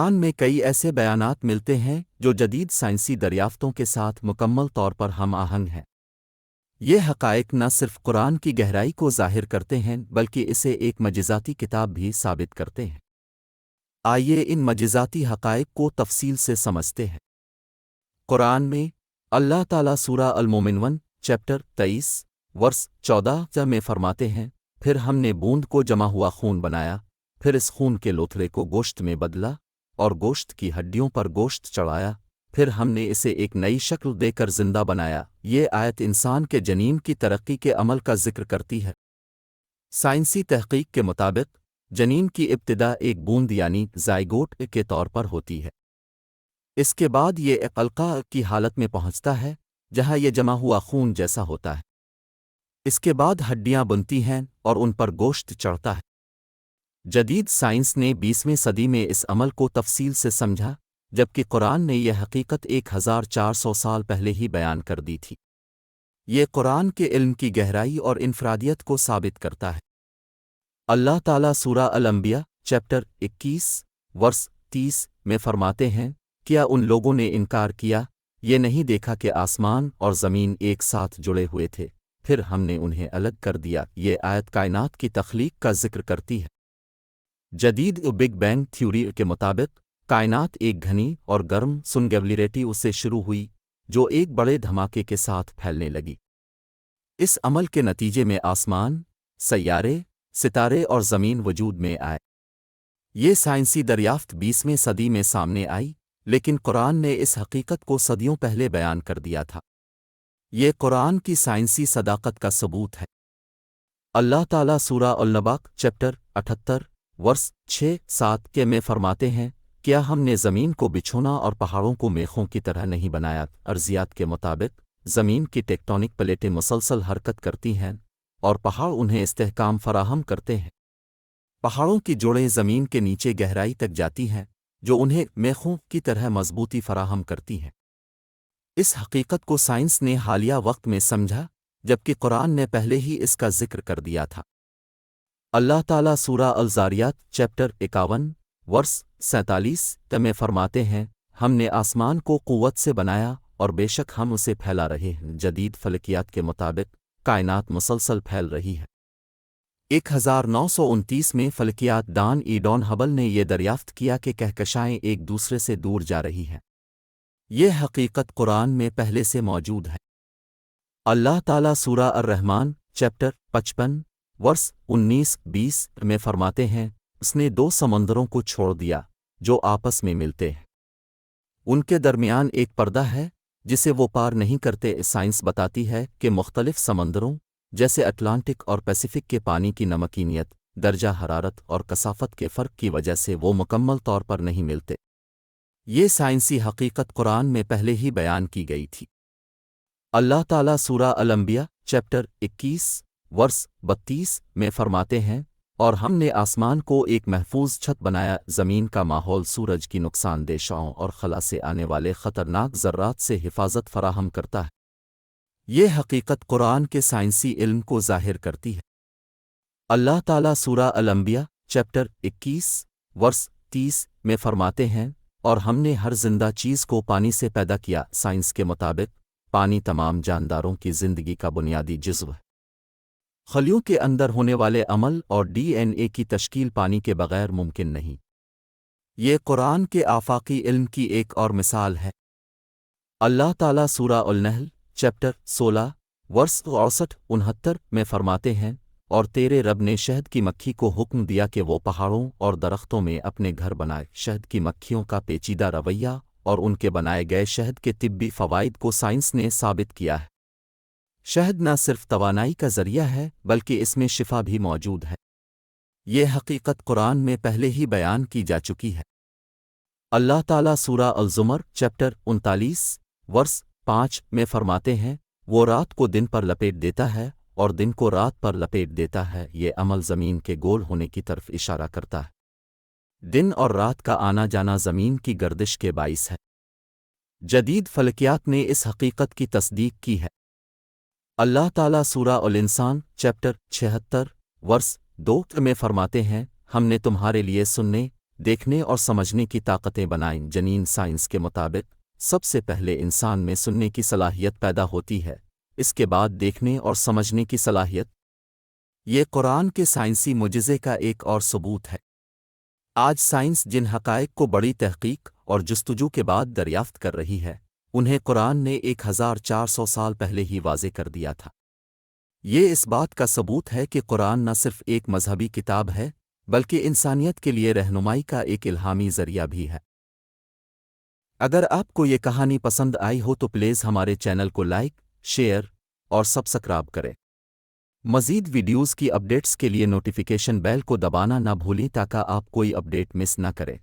قرآن میں کئی ایسے بیانات ملتے ہیں جو جدید سائنسی دریافتوں کے ساتھ مکمل طور پر ہم آہنگ ہیں۔ یہ حقائق نہ صرف قرآن کی گہرائی کو ظاہر کرتے ہیں بلکہ اسے ایک معجزاتی کتاب بھی ثابت کرتے ہیں۔ آئیے ان معجزاتی حقائق کو تفصیل سے سمجھتے ہیں۔ قرآن میں اللہ تعالیٰ سورہ المومنون چیپٹر 23 ورس 14 میں فرماتے ہیں، پھر ہم نے بوند کو جمع ہوا خون بنایا، پھر اس خون کے لوتھڑے کو گوشت میں بدلا اور گوشت کی ہڈیوں پر گوشت چڑھایا، پھر ہم نے اسے ایک نئی شکل دے کر زندہ بنایا۔ یہ آیت انسان کے جنین کی ترقی کے عمل کا ذکر کرتی ہے۔ سائنسی تحقیق کے مطابق جنین کی ابتدا ایک بوند یعنی زائگوٹ کے طور پر ہوتی ہے۔ اس کے بعد یہ ایک علقہ کی حالت میں پہنچتا ہے جہاں یہ جمع ہوا خون جیسا ہوتا ہے۔ اس کے بعد ہڈیاں بنتی ہیں اور ان پر گوشت چڑھتا ہے۔ جدید سائنس نے 20ویں صدی میں اس عمل کو تفصیل سے سمجھا، جبکہ قرآن نے یہ حقیقت 1400 سال پہلے ہی بیان کر دی تھی۔ یہ قرآن کے علم کی گہرائی اور انفرادیت کو ثابت کرتا ہے۔ اللہ تعالیٰ سورہ الانبیاء چیپٹر 21 ورس 30 میں فرماتے ہیں، کیا ان لوگوں نے انکار کیا، یہ نہیں دیکھا کہ آسمان اور زمین ایک ساتھ جڑے ہوئے تھے، پھر ہم نے انہیں الگ کر دیا۔ یہ آیت کائنات کی تخلیق کا ذکر کرتی ہے۔ جدید بگ بینگ تھیوری کے مطابق کائنات ایک گھنی اور گرم سنگیولیریٹی سے شروع ہوئی جو ایک بڑے دھماکے کے ساتھ پھیلنے لگی۔ اس عمل کے نتیجے میں آسمان، سیارے، ستارے اور زمین وجود میں آئے۔ یہ سائنسی دریافت 20ویں صدی میں سامنے آئی، لیکن قرآن نے اس حقیقت کو صدیوں پہلے بیان کر دیا تھا۔ یہ قرآن کی سائنسی صداقت کا ثبوت ہے۔ اللہ تعالیٰ سورہ النبأ چیپٹر 78 ورس 6-7 کے میں فرماتے ہیں، کیا ہم نے زمین کو بچھونا اور پہاڑوں کو میخوں کی طرح نہیں بنایا؟ ارضیات کے مطابق زمین کی ٹیکٹونک پلیٹیں مسلسل حرکت کرتی ہیں اور پہاڑ انہیں استحکام فراہم کرتے ہیں۔ پہاڑوں کی جوڑیں زمین کے نیچے گہرائی تک جاتی ہیں جو انہیں میخوں کی طرح مضبوطی فراہم کرتی ہیں۔ اس حقیقت کو سائنس نے حالیہ وقت میں سمجھا، جبکہ قرآن نے پہلے ہی اس کا ذکر کر دیا تھا۔ اللہ تعالیٰ سورہ الزاریات چیپٹر 51 ورس 47 میں فرماتے ہیں، ہم نے آسمان کو قوت سے بنایا اور بے شک ہم اسے پھیلا رہے ہیں۔ جدید فلکیات کے مطابق کائنات مسلسل پھیل رہی ہے۔ 1929 میں فلکیات دان ایڈون ہبل نے یہ دریافت کیا کہ کہکشائیں ایک دوسرے سے دور جا رہی ہیں۔ یہ حقیقت قرآن میں پہلے سے موجود ہے۔ اللہ تعالیٰ سورہ الرحمن چیپٹر 55 ورس 19-20 میں فرماتے ہیں، اس نے 2 سمندروں کو چھوڑ دیا جو آپس میں ملتے ہیں، ان کے درمیان ایک پردہ ہے جسے وہ پار نہیں کرتے۔ سائنس بتاتی ہے کہ مختلف سمندروں جیسے اٹلانٹک اور پیسیفک کے پانی کی نمکینیت، درجہ حرارت اور کثافت کے فرق کی وجہ سے وہ مکمل طور پر نہیں ملتے۔ یہ سائنسی حقیقت قرآن میں پہلے ہی بیان کی گئی تھی۔ اللہ تعالیٰ سورہ الانبیاء چیپٹر 21 ورس 32 میں فرماتے ہیں، اور ہم نے آسمان کو ایک محفوظ چھت بنایا، زمین کا ماحول سورج کی نقصان دہ شعاعوں اور خلا سے آنے والے خطرناک ذرات سے حفاظت فراہم کرتا ہے۔ یہ حقیقت قرآن کے سائنسی علم کو ظاہر کرتی ہے۔ اللہ تعالیٰ سورہ الانبیاء چیپٹر 21 ورس 30 میں فرماتے ہیں، اور ہم نے ہر زندہ چیز کو پانی سے پیدا کیا۔ سائنس کے مطابق پانی تمام جانداروں کی زندگی کا بنیادی جزو ہے۔ خلیوں کے اندر ہونے والے عمل اور ڈی این اے کی تشکیل پانی کے بغیر ممکن نہیں۔ یہ قرآن کے آفاقی علم کی ایک اور مثال ہے۔ اللہ تعالیٰ سورہ النحل چیپٹر 16 ورس 68-69 میں فرماتے ہیں، اور تیرے رب نے شہد کی مکھی کو حکم دیا کہ وہ پہاڑوں اور درختوں میں اپنے گھر بنائے۔ شہد کی مکھیوں کا پیچیدہ رویہ اور ان کے بنائے گئے شہد کے طبی فوائد کو سائنس نے ثابت کیا ہے۔ شہد نہ صرف توانائی کا ذریعہ ہے بلکہ اس میں شفا بھی موجود ہے۔ یہ حقیقت قرآن میں پہلے ہی بیان کی جا چکی ہے۔ اللہ تعالیٰ سورہ الزمر چیپٹر 39 ورس 5 میں فرماتے ہیں، وہ رات کو دن پر لپیٹ دیتا ہے اور دن کو رات پر لپیٹ دیتا ہے۔ یہ عمل زمین کے گول ہونے کی طرف اشارہ کرتا ہے۔ دن اور رات کا آنا جانا زمین کی گردش کے باعث ہے۔ جدید فلکیات نے اس حقیقت کی تصدیق کی ہے۔ اللہ تعالیٰ سورہ الانسان چیپٹر 76 ورس 2 میں فرماتے ہیں، ہم نے تمہارے لیے سننے، دیکھنے اور سمجھنے کی طاقتیں بنائیں۔ جنین سائنس کے مطابق سب سے پہلے انسان میں سننے کی صلاحیت پیدا ہوتی ہے، اس کے بعد دیکھنے اور سمجھنے کی صلاحیت۔ یہ قرآن کے سائنسی معجزے کا ایک اور ثبوت ہے۔ آج سائنس جن حقائق کو بڑی تحقیق اور جستجو کے بعد دریافت کر رہی ہے، انہیں قرآن نے 1400 سال پہلے ہی واضح کر دیا تھا۔ یہ اس بات کا ثبوت ہے کہ قرآن نہ صرف ایک مذہبی کتاب ہے بلکہ انسانیت کے لیے رہنمائی کا ایک الہامی ذریعہ بھی ہے۔ اگر آپ کو یہ کہانی پسند آئی ہو تو پلیز ہمارے چینل کو لائک، شیئر اور سبسکرائب کریں۔ مزید ویڈیوز کی اپڈیٹس کے لیے نوٹیفیکیشن بیل کو دبانا نہ بھولیں تاکہ آپ کوئی اپڈیٹ مس نہ کریں۔